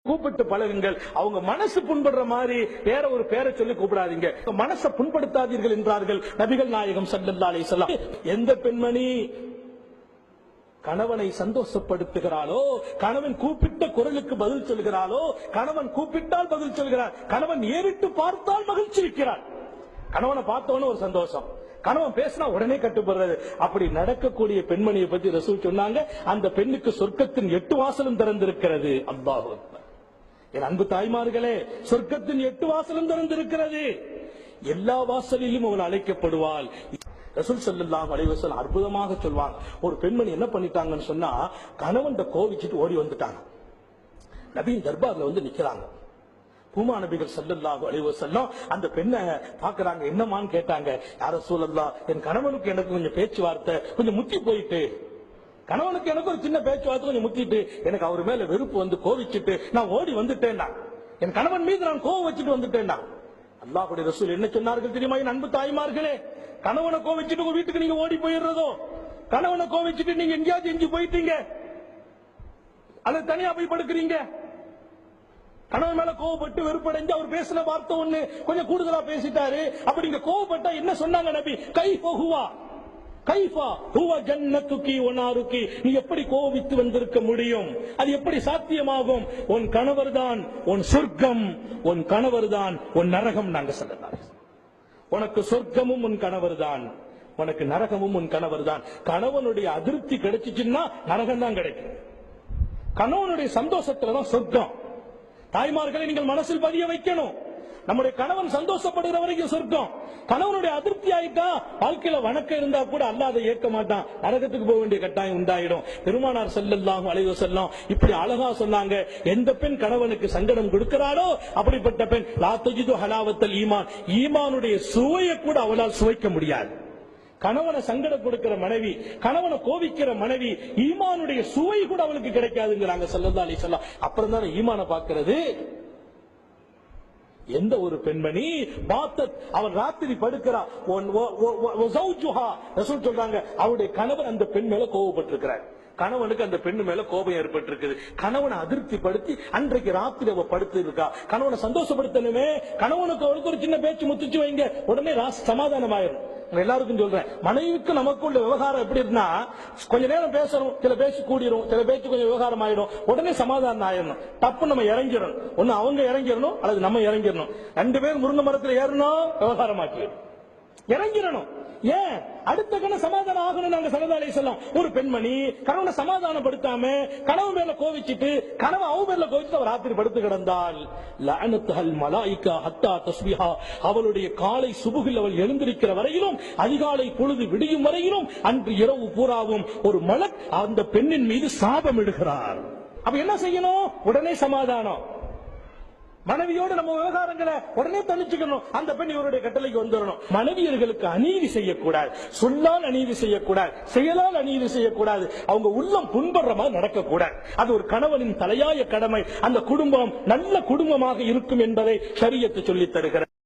கூப்பிட்டு பழகுங்கள். அவங்க மனசு புண்படுற மாதிரி வேற ஒரு பேரை சொல்லி கூப்பிடாதீங்க. மனசை புண்படுத்தாதீர்கள் என்றார்கள் நபிகள் நாயகம் ஸல்லல்லாஹு அலைஹி வஸல்லம். எந்த பெண்மணி கணவனை சந்தோஷப்படுத்துகிறாளோ, கணவன் கூப்பிட்ட குரலுக்கு பதில் சொல்கிறாளோ, கணவன் கூப்பிட்டால் பதில் சொல்கிறார், கணவன் ஏறிட்டு பார்த்தால் மகிழ்ச்சி இருக்கிறார். கணவனை பார்த்தவன ஒரு சந்தோஷம், கணவன் பேசினா உடனே கட்டுப்படுறது. அப்படி நடக்கக்கூடிய பெண்மணியை பத்தி ரசூல் சொன்னாங்க, அந்த பெண்ணுக்கு சொர்க்கத்தின் 8 வாசலும் திறந்திருக்கிறது. அல்லாஹ் அக்பர். என் அன்பு தாய்மார்களே, சொர்க்கத்தின் 8 வாசலும் திறந்திருக்கிறது. எல்லா வாசலிலும் அவள் அழைக்கப்படுவாள். ரசூல் ஸல்லல்லாஹு அலைஹி வஸல்லம் அற்புதமாக சொல்வாங்க. ஒரு பெண்மணி என்ன பண்ணிட்டாங்கன்னு சொன்னா, கணவன் கோவிச்சிட்டு ஓடி வந்துட்டாங்க. நபியின் தர்பார்ல வந்து நிக்கிறாங்க. பூமா நபிகள் ஸல்லல்லாஹு அலைஹி வஸல்லம் அந்த பெண்ணை பாக்குறாங்க. என்னமான்னு கேட்டாங்க. யா ரசூலல்லாஹ், என் கணவனுக்கு எனக்கு கொஞ்சம் பேச்சுவார்த்தை கொஞ்சம் முத்தி போயிட்டு, கணவனுக்கு எனக்கு ஒரு சின்ன பேச்சுவார்த்தை கொஞ்சம் முத்திட்டு, எனக்கு அவர் மேல வெறுப்பு வந்து கோவிச்சுட்டு நான் ஓடி வந்துட்டேன்னா, என் கணவன் மீது நான் கோவம் வச்சுட்டு வந்துட்டேன்னா. அல்லாஹ்வுடைய ரசூல் என்ன சொன்னார்கள் தெரியுமா? என் அன்பு தாய்மார்களே, கணவனை கோவிச்சுட்டு உங்க வீட்டுக்கு நீங்க ஓடி போயிடுறதோ, கணவனை கோவிச்சுட்டு நீங்க எங்கேயாவது எஞ்சி போயிட்டீங்க, அல்லது தனியா போய் படுக்கிறீங்க, கணவன் மேல கோவப்பட்டு வெறுப்படைஞ்சு அவர் பேசின வார்த்தை ஒண்ணு கொஞ்சம் கூடுதலா பேசிட்டாரு, அப்படி நீங்க கோவப்பட்டா என்ன சொன்னாங்க நபி? கைஃபா ஹுவா கைஃபா ஹுவ ஜன்னத்துகி வ நாருகி. நீ எப்படி கோவித்து வந்திருக்க முடியும்? அது எப்படி சாத்தியமாகும்? உன் கணவர் தான் உன் சொர்க்கம், உன் கணவர் தான் உன் நரகம். நாங்க சொல்லலாம், உனக்கு சொர்க்கமும் உன் கணவர் தான், உனக்கு நரகமும் உன் கணவர் தான். கணவனுடைய அதிருப்தி கிடைச்சிச்சுன்னா நரகம் தான் கிடைக்கும். கணவனுடைய சந்தோஷத்துலதான் சொர்க்கம். தாய்மார்களை நீங்கள் மனசில் பதிய வைக்கணும். நம்முடைய கணவன் சந்தோஷப்படுகிற வரைக்கும் சொர்க்கம். கணவனுடைய அதிருப்தி ஆயிட்டா வாழ்க்கையில வணக்கம் இருந்தா கூட அல்லாஹ் அதை ஏற்க மாட்டான், நரகத்துக்கு போக வேண்டிய கட்டாயம் உண்டாயிடும். பெருமானார் ஸல்லல்லாஹு அலைஹி வஸல்லம் இப்படி அழகா சொன்னாங்க, எந்த பெண் கணவனுக்கு சங்கடம் கொடுக்கிறாளோ அப்படிப்பட்ட பெண் லா தஜிது ஹலாவத்தல் ஈமான், ஈமானுடைய சுவையை கூட அவளால் சுவைக்க முடியாது. கணவனை சங்கடம் கொடுக்கிற மனைவி, கணவனை கோவிக்கிற மனைவி, ஈமானுடைய சுவை கூட அவளுக்கு கிடைக்காதுங்கிறாங்க ஸல்லல்லாஹு அலைஹி வஸல்லம். அப்புறம் தான் ஈமானை பார்க்கிறது. எந்த ஒரு பெண்மணி பாத்தத், அவள் ராத்திரி படுக்கிறா, ரசூல் சொல்றாங்க அவருடைய கணவன் அந்த பெண் மேல கோபப்பட்டிருக்கிறார், கணவனுக்கு அந்த பெண்ணு மேல கோபம் ஏற்பட்டிருக்குது, கணவனை அதிருப்தி படுத்தி அன்றைக்கு ராத்திரி அவ படுத்து இருக்கா. கணவனை சந்தோஷப்படுத்தணுமே, கணவனுக்கு அவளுக்கு ஒரு சின்ன பேச்சு முத்துச்சு வைங்க, உடனே சமாதானம் ஆயிரும். எல்லாருக்கும் சொல்றேன், மனைவிக்கு நமக்குள்ள விவகாரம் எப்படி இருந்தா, கொஞ்ச நேரம் பேசணும், சில பேச்சு கூடிரும், சில பேச்சு கொஞ்சம் விவகாரம் ஆயிடும், உடனே சமாதானம் ஆயிடணும். தப்பு நம்ம இறங்கிடணும், ஒண்ணு அவங்க இறங்கிடணும் அல்லது நம்ம இறங்கிடணும். 2 பேரும் முருங்கை மரத்தில் ஏறணும், விவகாரம் ஆக்கிடும், இறங்கிடணும். ஏன் அடுத்த கண சமாதானம் ஆகணும். நாங்க ஸல்லல்லாஹு அலைஹி வஸல்லம் ஒரு பெண்மணி கணவனை சமாதானப்படுத்தாம கணவன் மேல கோவிச்சிட்டு, கணவன் அவ மேல கோவிச்சிட்டு அவர் ராத்திரி படுத்து கிடந்தால் லஅனத்துல் மலாயிகா ஹத்தா தஸ்பிஹா, அவளுடைய காலை சுபுகில் அவள் எழுந்திருக்கிற வரையிலும், அதிகாலை பொழுது விடியும் வரையிலும், அன்று இரவு பூராவும் ஒரு மலக் அந்த பெண்ணின் மீது சாபம் இடுகிறார். அப்ப என்ன செய்யணும்? உடனே சமாதானம். மனைவியோடு நம்ம விவகாரங்களை உடனே தணிச்சுக்கணும். அந்த பெண் இவருடைய கட்டளைக்கு வந்துடணும். மனைவியர்களுக்கு அநீதி செய்யக்கூடாது, சொல்லால் அநீதி செய்யக்கூடாது, செயலால் அநீதி செய்யக்கூடாது, அவங்க உள்ளம் புண்படுற மாதிரி நடக்கக்கூடாது. அது ஒரு கணவனின் தலையாய கடமை. அந்த குடும்பம் நல்ல குடும்பமாக இருக்கும் என்பதை ஷரியத்து சொல்லித் தருகிறது.